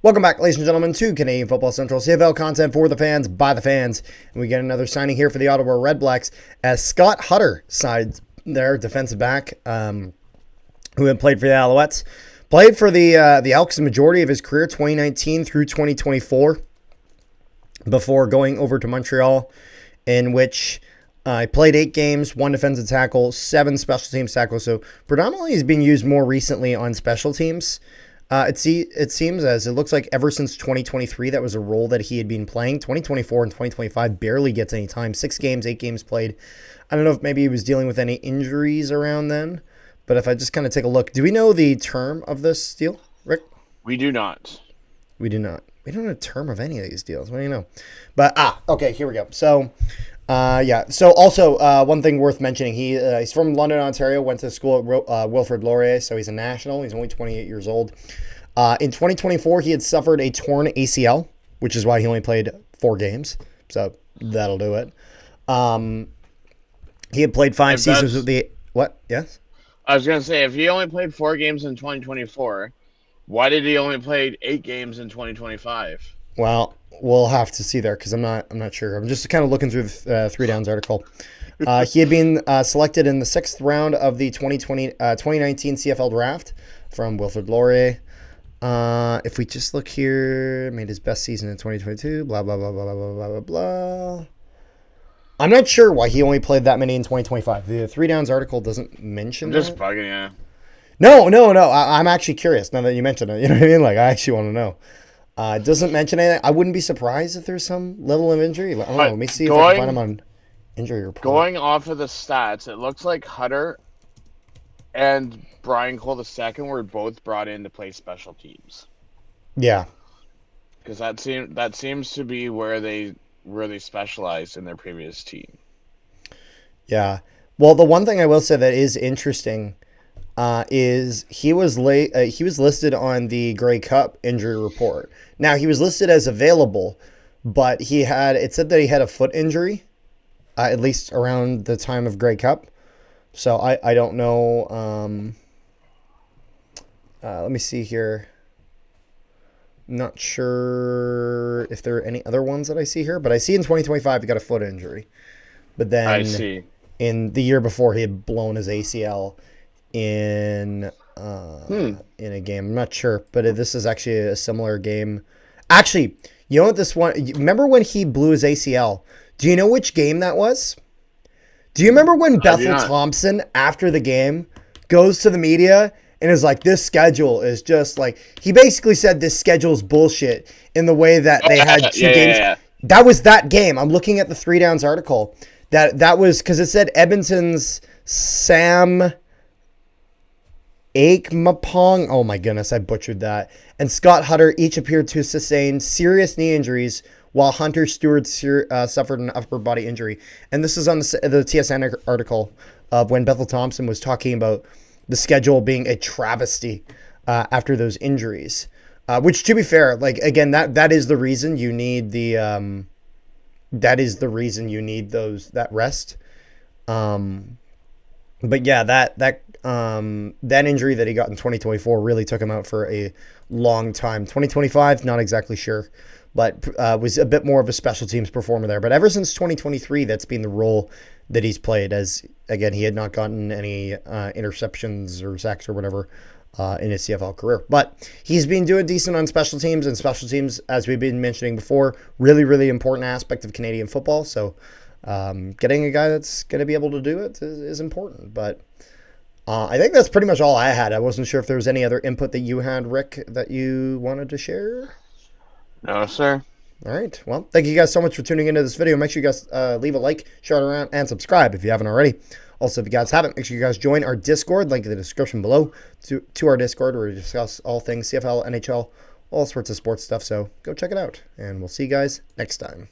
Welcome back, ladies and gentlemen, to Canadian Football Central, CFL content for the fans, by the fans. And we get another signing here for the Ottawa Redblacks as Scott Hutter sides their defensive back, who had played for the Alouettes. Played for the Elks the majority of his career, 2019 through 2024, before going over to Montreal, in which he played 8 games, 1 defensive tackle, 7 special teams tackles. So predominantly he's being used more recently on special teams. It seems as it looks like ever since 2023, that was a role that he had been playing. 2024 and 2025 barely gets any time. 6 games, 8 games played. I don't know if maybe he was dealing with any injuries around then. But if I just kind of take a look, do we know the term of this deal, Rick? We do not. We do not. We don't know the term of any of these deals. What do you know? But, okay, here we go. So, yeah. So also, one thing worth mentioning, he's from London, Ontario, went to school at Wilfrid Laurier, so he's a national. He's only 28 years old. In 2024, he had suffered a torn ACL, which is why he only played 4 games. So that'll do it. He had played 5 seasons with the... What? Yes? I was going to say, if he only played 4 games in 2024, why did he only play 8 games in 2025? Well, we'll have to see there because I'm not sure. I'm just kind of looking through the 3 Downs article. He had been selected in the 6th round of the 2019 CFL draft from Wilfrid Laurier. If we just look here, made his best season in 2022, blah, blah, blah, blah, blah, blah, blah, blah. I'm not sure why he only played that many in 2025. The 3 Downs article doesn't mention I'm just bugging you. No. I'm actually curious now that you mentioned it. You know what I mean? Like, I actually want to know. It doesn't mention anything. I wouldn't be surprised if there's some level of injury. I don't know. Let me see if I can find him on injury report. Going off of the stats, it looks like Hutter and Brian Cole II were both brought in to play special teams. Yeah. Because that seems to be where they really specialized in their previous team. Yeah. Well, the one thing I will say that is interesting is he was listed on the Grey Cup injury report. Now, he was listed as available, but it said that he had a foot injury, at least around the time of Grey Cup. So I don't know. Let me see here. Not sure if there are any other ones that I see here, but I see in 2025 he got a foot injury. But then I see. In the year before, he had blown his ACL in a game. I'm not sure, but this is actually a similar game. Actually, you know what this one... Remember when he blew his ACL? Do you know which game that was? Do you remember when Bethel Thompson, after the game, goes to the media and is like, this schedule is just like... He basically said this schedule's bullshit in the way that they had 2 games. Yeah. That was that game. I'm looking at the 3 Downs article. That was... Because it said Edmonton's Sam Aikmapong. Oh my goodness, I butchered that. And Scott Hutter each appeared to sustain serious knee injuries, while Hunter Stewart suffered an upper body injury. And this is on the TSN article of when Bethel Thompson was talking about the schedule being a travesty after those injuries. Which, to be fair, like, again, that is the reason you need that rest. But yeah, that injury that he got in 2024 really took him out for a long time. 2025, not exactly sure, but was a bit more of a special teams performer there. But ever since 2023, that's been the role that he's played, as, again, he had not gotten any interceptions or sacks or whatever in his CFL career. But he's been doing decent on special teams, and special teams, as we've been mentioning before, really, really important aspect of Canadian football. So getting a guy that's going to be able to do it is important. But I think that's pretty much all I had. I wasn't sure if there was any other input that you had, Rick, that you wanted to share. No, sir. All right. Well, thank you guys so much for tuning into this video. Make sure you guys leave a like, share it around, and subscribe if you haven't already. Also, if you guys haven't, make sure you guys join our Discord. Link in the description below to our Discord, where we discuss all things CFL, NHL, all sorts of sports stuff. So go check it out, and we'll see you guys next time.